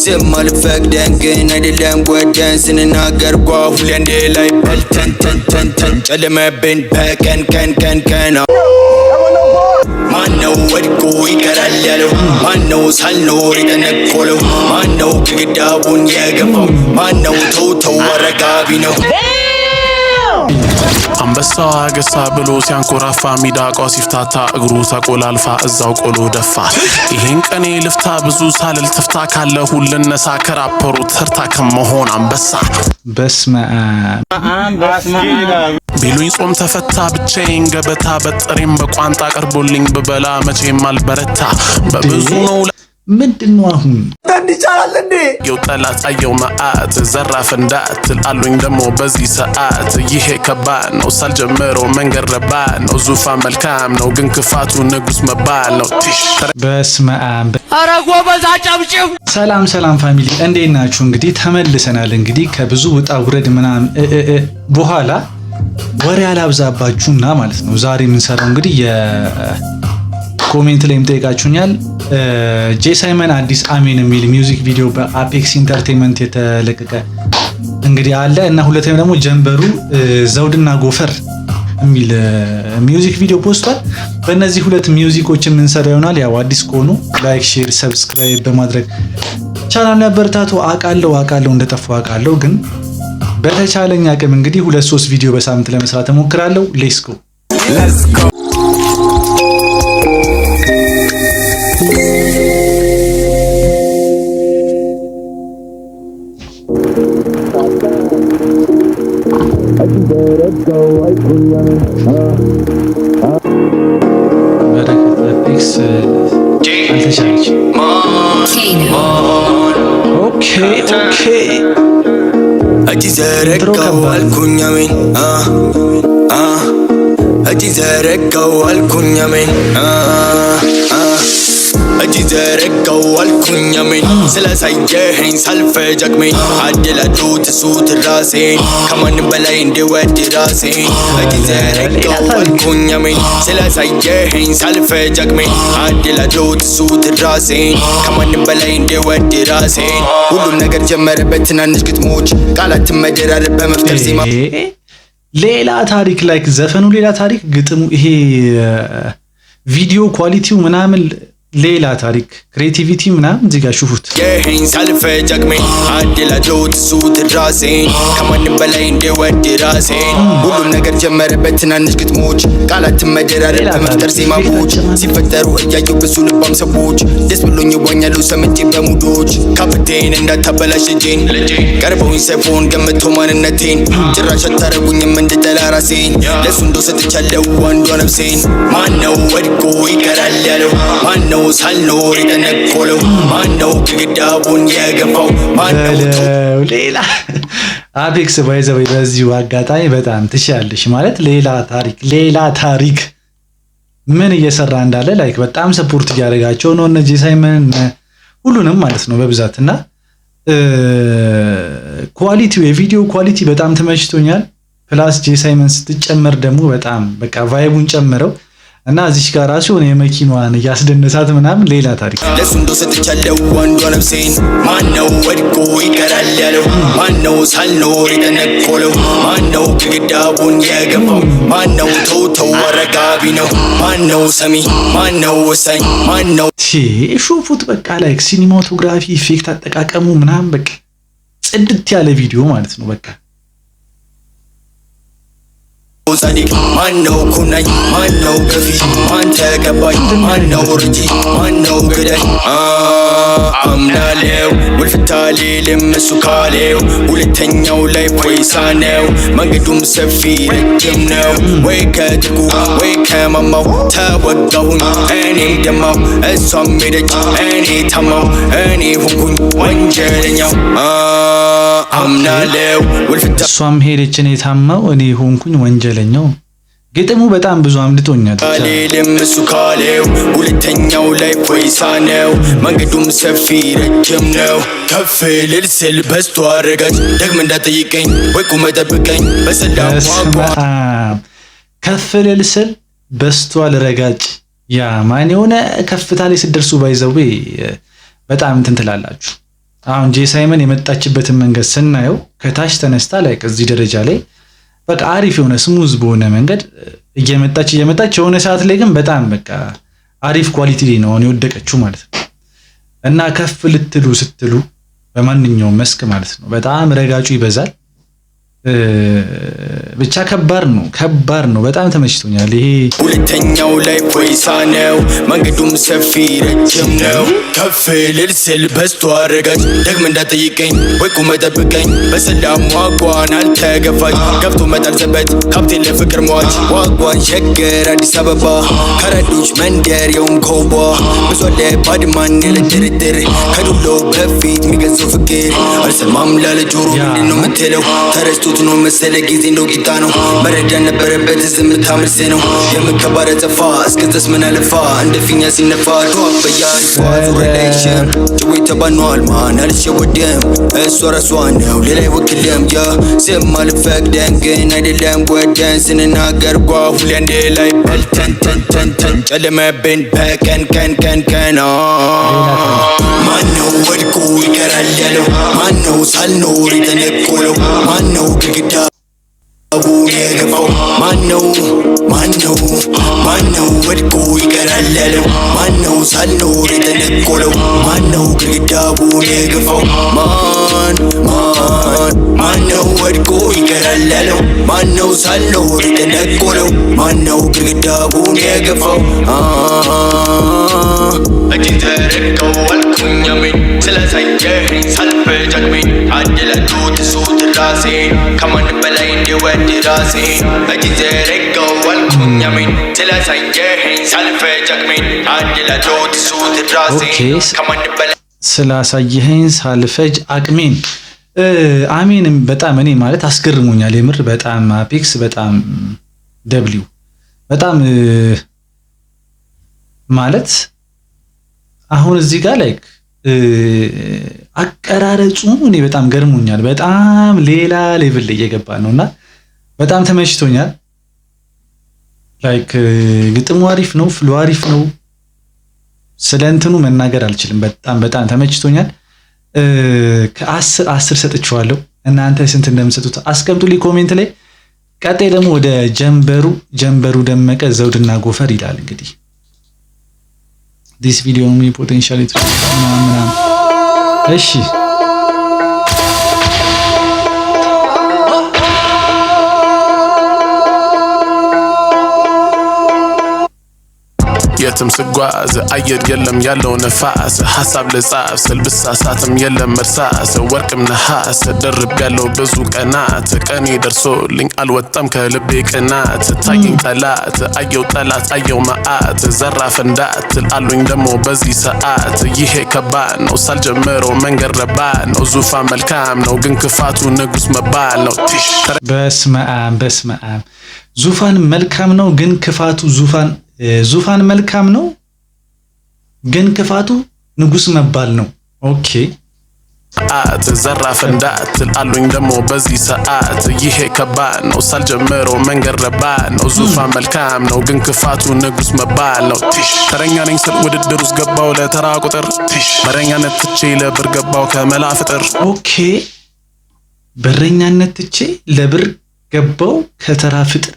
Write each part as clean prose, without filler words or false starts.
ዝም አልፈቅደን ግን አይደለም ወደን ስንናገር ጓሁሌ እንዴ ላይ በልተን ተን ጨለመብን በቀን ቀን ማነው ወድቆ ይቀራል ያለው ማነው ሳልኖር የተነቆለው ማነው ግድግዳውን የገፋው ማነው ተው አረጋቢ ነው አንበሳ ገሳ ብሎ ሲያንኮራፋ ሚዳቋ ሲፍታታ እግሩ ተቆላልፋ እዛው ቆሎ ደፋ ይሄን ቀኔ ልፍታ ብዙ ሳልል ትፍታ ካለ ሁልነሳ ከራፐሩ ተርታ ከመሆን አንበሳ ቢሉኝ ጾም ተፈታ ብቻዬን ገበታ በጥሬም በቋንጣ ቀርቦልኝ ብበላ መቼም አልበረታ በብዙ ነው ምንድነው አሁን ይቻላል እንዴ የውጠላት አየው ማአት ዘራፍ እንዳትል አሉኝ ደሞ በዚህ ሰዓት ይሄ ከባድ ነው ሳልጀምረው መንገድ ረባድ ነው ዙፋን መልካም ነው ግን ክፋቱ ንጉስ መባል ነው በስመ አብ ኧረ ጎበዝ አጨብጭብ ሰላም ፋሚሊ እንዴት ናችሁ እንግዲህ ተመልሰናል እንግዲህ ከብዙ ውጣ ውረድ ምናምን በኋላ ወሬ አላብዛባችሁና ማለት ነው ዛሬ የምንሰራው እንግዲህ ኮሜንት ላይ ምጠይቃችሁኛል ጄ ሳይመን አዲስ አሜን የሚል ሚውዚክ ቪዲዮ በአፔክስ ኢንተርቴይንመንት የተለቀቀ እንግዲህ አለ እና ሁለተኛው ደግሞ ጀንበሩ ዘውድና ጎፈር የሚል ሚውዚክ ቪዲዮ ፖስቷል በእነዚህ ሁለት ሚውዚኮች የምንሰራ ይሆናል ያው አዲስ ከሆኑ ላይክ ሼር ሰብስክራይብ በማድረግ ቻናል ያበርታቱ አቃለው እንደጠፋው አቃለው ግን በተቻለኝ አቅም እንግዲህ 2-3 ቪዲዮ በሳምንት ለመስራት እሞክራለሁ ሌትስ ጎ እጅ ዘረጋው አልኩኝ አሜን እጅ ዘረጋው አልኩኝ አሜን እጅ ዘረጋው አልኩኝ አሜን ስለሳየኸኝ ሳልፈጅ አቅሜን አደላዶት እሱ ትራሴን ከማንም በላይ እንድወድ ራሴን እጅ ዘረጋው አልኩኝ አሜን ስለሳየኸኝ ሳልፈጅ አቅሜን አደላዶት እሱ ትራሴን ከማንም በላይ እንድወድ ራሴን ሁሉም ነገር ጀመረበት ትናንሽ ግጥሞች ቃላትን መደራረብ በመፍጠር ዜማ ሌላ ታሪክ ላይክ ዘፈኑ ሌላ ታሪክ ግጥሙ ይሄ ቪዲዮ ኳሊቲው ምናምን ሌላ ታሪክ ክሬቲቪቲ ምናምን እዚህ ጋር ሹፉት ይሄን ሳልፈጅ አቅሜን አደላዶት እሱ ትራሴን ከማንም በላይ እንድወድ ራሴን ሁሉም ነገር ጀመረበት ትናንሽ ግጥሞች ቃላትን መደራረብ በመፍጠር ዜማዎች ሲፈጠሩ እያየሁ ብዙ ልባም ሰዎች ደስ ብሎኝ ይዋኛሉ ሰምቼ በሙዶች ካፕቴን እንዳታበላሽ እጄን ቀርበውኝ ሰይፎን ገምተው ማንነቴን ጭራሽ አታረጉኝም እንድጠላ ራሴን ለሱ እንደው ሰጥቻለሁ አንዷ ነፍሴን ማነው ወድቆ ይቀራል ያለው ማነው ሳልኖር የተነቆለው ማነው ግድግዳውን የገፋው ማነው ሌላ አፔክስ ባይዘው በዚሁ አጋጣሚ በጣም ትሻለሽ ማለት ሌላ ታሪክ ምን እየሰራ እንዳለ ላይክ በጣም ሰፖርት እያደረጋቸው ነው እነ ጄ ሳይመን ሁሉንም ማለት ነው በብዛትና ኳሊቲው የቪዲዮ ኳሊቲ በጣም ተመችቶኛል ፕላስ ጄ ሳይመን ስትጨመር ደግሞ በጣም በቃ ቫይቡን ጨምረው እና እዚህ ጋር ራሱ የመኪናዋን ያስደነሳት ምናምን ሌላ ታሪክ ለሱ እንደው ሰጥቻለሁ አንዷ ነፍሴን ማነው ወድቆ ይቀራል ያለው ማነው ሳልኖር የተነቆለው ማነው ግድግዳውን የገፋው ማነው ተው አረጋቢ ነው ማነው ሰሚ ማነው ወሳኝ ማነው ሹፉት በቃ ላይክ ሲኒማቶግራፊ ኢፌክት አጠቃቀሙ ምናምን በቃ ጽድት ያለ ቪዲዮ ማለት ነው በቃ ጻድቅ ማነው ኩናኝ ማነው ገፊ ማን ተቀባይ ማነው ርጂ ማነው ገዳይ አምናለው ወልፍታሌልም እሱ ካለው ሁለተኛው ላይ ፖይሳ ነው መንገዱም ሰፊ ረጅም ነው ወይ ከጥቁ ወይ ከማማው ተወጋሁኝ እኔም ደማው እሷም ሄደች እኔ ታማው እኔ ሆንኩኝ ወንጀለኛው አምናለው ወልፍታ እሷም ሄደች እኔ ታማው እኔ ሆንኩኝ ወንጀለኛው ግጥሙ በጣም ብዙ አምልጦኛል አሌልም እሱ ካለው ሁለተኛው ላይ ፖይሳ ነው መንገዱም ሰፊ ረጅም ነው ከፍ ልል ስል በስቶ አረጋጭ ደግም እንዳጠይቀኝ ወይ ቁመ ጠብቀኝ በሰላም ከፍ ልል ስል በስቶ አረጋጭ ያ ማን የሆነ ከፍታ ላይ ሲደርሱ ባይዘው በጣም እንትን ትላላችሁ አሁን ጄ ሳይመን የመጣችበትን መንገድ ስናየው ከታች ተነስታ ላይ እዚህ ደረጃ ላይ በቃ አሪፍ የሆነ ስሙዝ በሆነ መንገድ እየመጣች የሆነ ሰዓት ላይ ግን በጣም በቃ አሪፍ ኳሊቲ ላይ ነው የወደቀችው ማለት ነው። እና ከፍ ልትሉ ስትሉ በማንኛውም መስክ ማለት ነው በጣም ረጋጩ ይበዛል። ብቻ ከባድ ነው። በጣም ተመችቶኛል። ይሄ ሁለተኛው ላይ ፖይሳ ነው መንገዱም ሰፊ ረጅም ነው። ከፍ ልል ስል በስቶ አረጋች ደግም እንዳጠይቀኝ ወይ ቁመ ጠብቀኝ በሰላም ዋጓን አልተገፋች ገብቶ መጣልዘበት ካፕቴን ለፍቅር ሟች ዋጓን ሸገር አዲስ አበባ ከረዶች መንደር የውም ኮባ ብዙ አለ ባድማን ያለድርድር ከዱሎ በፊት የሚገዛው ፍቅር አልሰማም ላለ ጆሮ ምንድነው የምትለው ተረስቶ ነው መሰለ ጊዜ እንደው ቂጣ ነው መረዳ ነበረበት ዝምታ መልስ ነው የምከባረ ጠፋ እስከዛስ ምን አለፋ እንደ ፊኛ ሲነፋ ዶበያ ዙረላይሽም ጭዌ ተባኗል ማን አልሸወደም እሷ ራሷ ነው ሌላ ይወክልም ያ ስም አልፈቅደን ግን አይደለም ወደን ስንናገር ጓ ሁሌ እንደ ላይ በልተን ጨለመብን በቀን ቀን ማነው ወድቆ ይቀራል ያለው ማነው ሳልኖር የተነቆለው ማነው ግድግዳ ቡን የገፋው ማነው ወድቆ ይቀራል ያለው ማነው ሳልኖር የተነቆለው ማነው ግድግዳ ቡን የገፋው ማነው ወድቆ ይቀራል ያለው ማነው ሳልኖር የተነቆለው ማነው ግድግዳ ቡን የገፋው እጅን ዘረጋው አልኩኝ አሜን ስላሳየኸኝ ሳልፈጅ አቅሜን አደላችሁት እሱ ትራሴን ከማንም በላይ እንዲወድ ራሴን እጅን ዘረጋው አልኩኝ አሜን ስላሳየኸኝ ሳልፈጅ አቅሜን አደላችሁት እሱ ትራሴን ከማንም በላይ ስላሳየኸኝ ሳልፈጅ አቅሜን አሜንም በጣም እኔ ማለት አስገርሞኛል። የምር በጣም አፔክስ በጣም ደብሊው በጣም ማለት አሁን እዚህ ጋር ላይክ አቀራረጹ እኔ በጣም ገርሞኛል። በጣም ሌላ ሌቭል ላይ እየገባ ነውና በጣም ተመችቶኛል። ላይክ ግጥሙ አሪፍ ነው፣ ፍሎ አሪፍ ነው። ስለ እንትኑ መናገር አልችልም። በጣም ተመችቶኛል። ከ10 ሰጥቼዋለሁ። እናንተ ስንት እንደምትሰጡት አስቀምጡልኝ ኮሜንት ላይ። ቀጣይ ደግሞ ወደ ጀንበሩ ደመቀ ዘውድና ጎፈር ይላል እንግዲህ this video may potentially ምናምን እሺ የትም ስጓዝ አየር የለም ያለው ነፋስ ሐሳብ ልጻፍ ስል ብሳሳትም የለም መርሳስ ወርቅም ነሐስ ደርብ ያለው ብዙ ቀናት ቀኔ ደርሶልኝ አልወጣም ከልቤ ቅናት ታየኝ ጠላት አየው መዓት ዘራፍ እንዳትል አሉኝ ደግሞ በዚህ ሰዓት ይሄ ከባድ ነው ሳልጀምረው መንገድ ረባድ ነው ዙፋን መልካም ነው ግን ክፋቱ ንጉስ መባል ነው በስመ አብ ዙፋን መልካም ነው ግን ክፋቱ ዙፋን መልካም ነው ግን ክፋቱ ንጉስ መባል ነው። ኦኬ ዘራፍ እንዳትል አሉኝ ደግሞ በዚህ ሰዓት ይሄ ከባድ ነው ሳልጀምረው መንገድ ረባድ ነው ዙፋን መልካም ነው ግን ክፋቱ ንጉስ መባል ነው። ተረኛ ነኝ ስል ውድድር ውስጥ ገባው ለተራ ቁጥር በረኛነት ትቼ ለብር ገባው ከመላ ፍጥር። ኦኬ በረኛነት ትቼ ለብር ገባው ከተራ ፍጥር።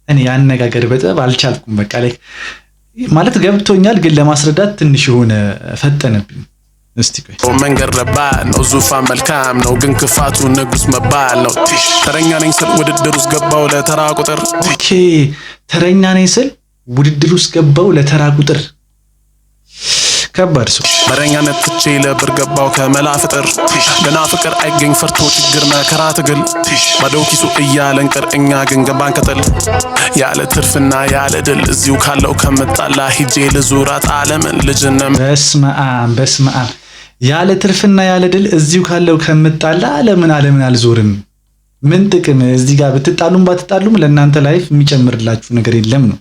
እኔ ያነጋገር በጣም አልቻልኩም። በቃ ላይ ማለት ገብቶኛል ግን ለማስረዳት ትንሽ ሆነ ፈጠነብኝ። እስቲ ቆይ መንገድ ረባድ ነው ዙፋን መልካም ነው ግን ክፋቱ ንጉስ መባል ነው። ተረኛ ነኝ ስል ውድድር ውስጥ ገባው ለተራ ቁጥር። ኦኬ ተረኛ ነኝ ስል ውድድር ውስጥ ገባው ለተራ ቁጥር። ከባድ ሰው በረኛነት ትቼ ለብር ገባው ከመላ ፍጥር። ገና ፍቅር አይገኝ ፈርቶ ችግር መከራ ትግል ባዶ ኪሱ እያለን ቅር እኛ ግን ገባን ከጥል ያለ ትርፍና ያለ ድል እዚሁ ካለው ከምጣላ ሂጄ ልዙራት ዓለምን ልጅንም። በስመ አብ ያለ ትርፍና ያለ ድል እዚሁ ካለው ከምጣላ ዓለምን አልዞርም። ምን ጥቅም እዚህ ጋር ብትጣሉም ባትጣሉም ለእናንተ ላይፍ የሚጨምርላችሁ ነገር የለም ነው።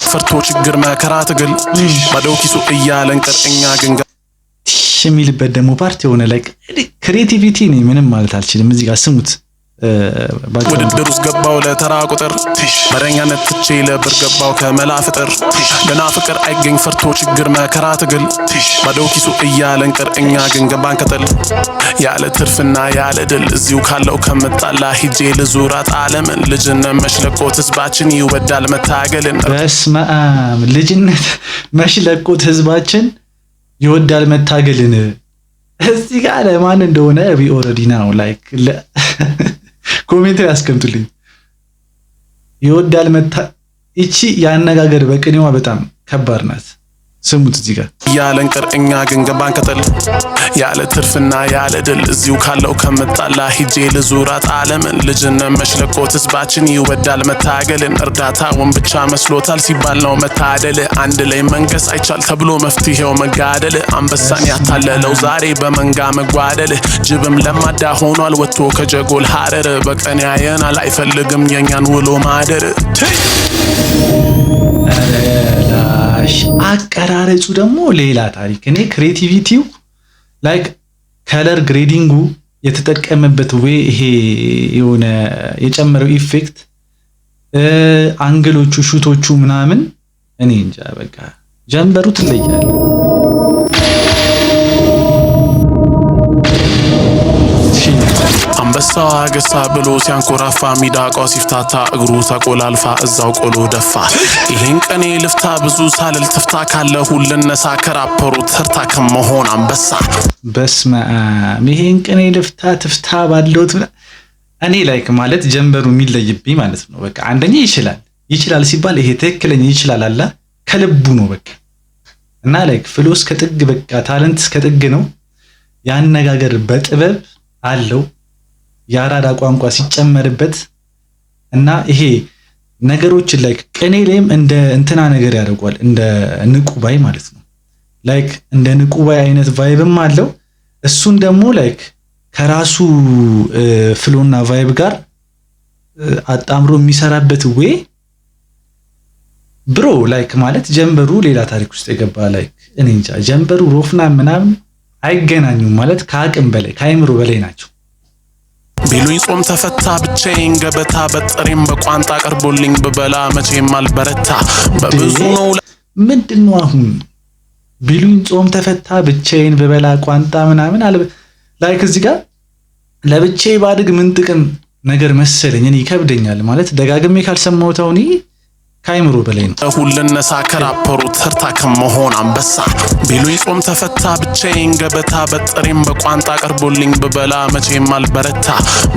ፈርቶ ችግር መከራ ትግል ባዶ ኪሱ እያለን ቅር እኛ ግን የሚልበት ደግሞ ፓርት የሆነ ላይ ክሬቲቪቲ ነው። ምንም ማለት አልችልም። እዚህ ጋር ስሙት ውድድር ውስጥ ገባው ለተራ ቁጥር መረኛነት ትቼ ለብር ገባው ከመላ ፍጥር ገና ፍቅር አይገኝ ፈርቶ ችግር መከራ ትግል ባዶ ኪሱ እያለን ቅር እኛ ግን ገባን ከጥል ያለ ትርፍና ያለ ድል እዚሁ ካለው ከምጣላ ሂጄ ልዙራት ዓለምን ልጅነት መሽለቆት ህዝባችን ይወዳል መታገልን በስመ አብ ልጅነት መሽለቆት ህዝባችን ይወዳል መታገልን እዚህ ጋር ለማን እንደሆነ ኦልሬዲ ነው ላይክ ኮሜንት ያስቀምጡልኝ ይወዳል መታ እቺ ያነጋገር በቅኔዋ በጣም ከባድ ናት ስሙት እዚህ ጋር ያለን ቅር እኛ ግን ገባን ከጥል ያለ ትርፍና ያለ ድል እዚሁ ካለው ከምጣላ ሂጄ ልዙራት ዓለምን ልጅነት መሽለቆት ህዝባችን ይወዳል መታገልን እርዳታውን ብቻ መስሎታል ሲባል ነው መታደል አንድ ላይ መንገስ አይቻል ተብሎ መፍትሄው መጋደል አንበሳን ያታለለው ዛሬ በመንጋ መጓደል ጅብም ለማዳ ሆኗል ወጥቶ ከጀጎል ሀረር በቀን ያየናል አይፈልግም የኛን ውሎ ማደር አቀራረጹ ደግሞ ሌላ ታሪክ እኔ ክሬቲቪቲው ላይክ ከለር ግሬዲንጉ የተጠቀመበት ወይ ይሄ የሆነ የጨመረው ኢፌክት አንግሎቹ ሹቶቹ ምናምን እኔ እንጃ በቃ ጀንበሩ ትለያለህ አንበሳው አገሳ ብሎ ሲያንኮራፋ ሚዳቋው ሲፍታታ እግሩ ተቆላልፋ እዛው ቆሎ ደፋ ይሄን ቀኔ ልፍታ ብዙ ሳልል ትፍታ ካለ ሁልነሳ ከራፐሩ ተርታ ከመሆን አንበሳ በስመ አብ ይሄን ቀኔ ልፍታ ትፍታ ባለውት እኔ ላይክ ማለት ጀንበሩ የሚለይብኝ ማለት ነው በቃ አንደኛ ይችላል ሲባል ይሄ ትክክለኛ ይችላል አላ ከልቡ ነው በቃ እና ላይክ ፍሎስ ከጥግ በቃ ታለንት ከጥግ ነው ያነጋገር በጥበብ አለው ያራዳ ቋንቋ ሲጨመርበት እና ይሄ ነገሮችን ላይክ ቅኔ ላይም እንደ እንትና ነገር ያደርጓል እንደ ንቁባይ ማለት ነው ላይክ እንደ ንቁባይ አይነት ቫይብም አለው እሱን ደግሞ ላይክ ከራሱ ፍሎና ቫይብ ጋር አጣምሮ የሚሰራበት ወይ ብሮ ላይክ ማለት ጀንበሩ ሌላ ታሪክ ውስጥ የገባ ላይክ እኔ እንጃ ጀንበሩ ሮፍና ምናምን አይገናኙም ማለት ከአቅም በላይ ከአይምሮ በላይ ናቸው ቢሉኝ ጾም ተፈታ ብቻዬን ገበታ በጥሬም በቋንጣ ቀርቦልኝ በበላ መቼም አልበረታ በብዙ ነው ምንድነው አሁን ቢሉኝ ጾም ተፈታ ብቻዬን በበላ ቋንጣ ምናምን አለ ላይክ እዚህ ጋር ለብቻዬ ባድግ ምን ጥቅም ነገር መሰለኝ እኔ ይከብደኛል ማለት ደጋግሜ ካልሰማሁት አሁን ካይምሮ በላይ ነው ሁልነሳ ከራፐሩ ተርታ ከመሆን አንበሳ ቢሉኝ ጾም ተፈታ ብቻዬን ገበታ በጥሬም በቋንጣ ቀርቦልኝ በበላ መቼም አልበረታ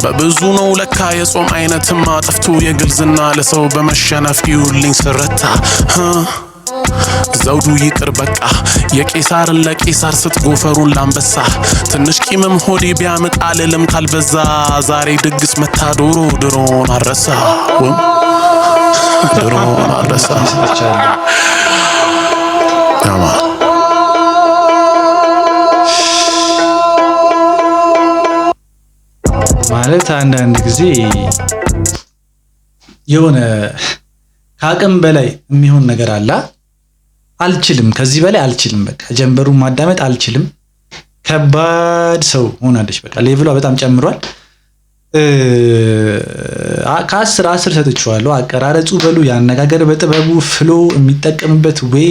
በብዙ ነው ለካ የጾም አይነትማ ጠፍቶ የግልዝና ለሰው በመሸነፍ ይውልኝ ስረታ ዘውዱ ይቅር በቃ የቄሳርን ለቄሳር ስትጎፈሩን ላንበሳ ትንሽ ቂምም ሆዴ ቢያምጥ አልልም ካልበዛ ዛሬ ድግስ መታ ዶሮ ድሮን አረሳ ድሮን አረሳ ማለት አንዳንድ ጊዜ የሆነ ከአቅም በላይ የሚሆን ነገር አለ አልችልም ከዚህ በላይ አልችልም በቃ ጀንበሩን ማዳመጥ አልችልም ከባድ ሰው ሆናለች በቃ ሌቭሏ በጣም ጨምሯል ከ10 ሰጥቼዋለሁ አቀራረጹ በሉ ያነጋገር በጥበቡ ፍሎ የሚጠቀምበት ወይ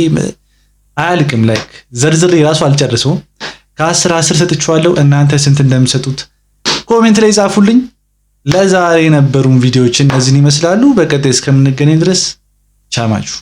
አያልቅም ላይክ ዘርዝሬ ራሱ አልጨርሰውም ከ10 ሰጥቼዋለሁ እናንተ ስንት እንደምሰጡት ኮሜንት ላይ ጻፉልኝ ለዛሬ የነበሩን ቪዲዮዎች እነዚህን ይመስላሉ በቀጣይ እስከምንገናኝ ድረስ ቻማችሁ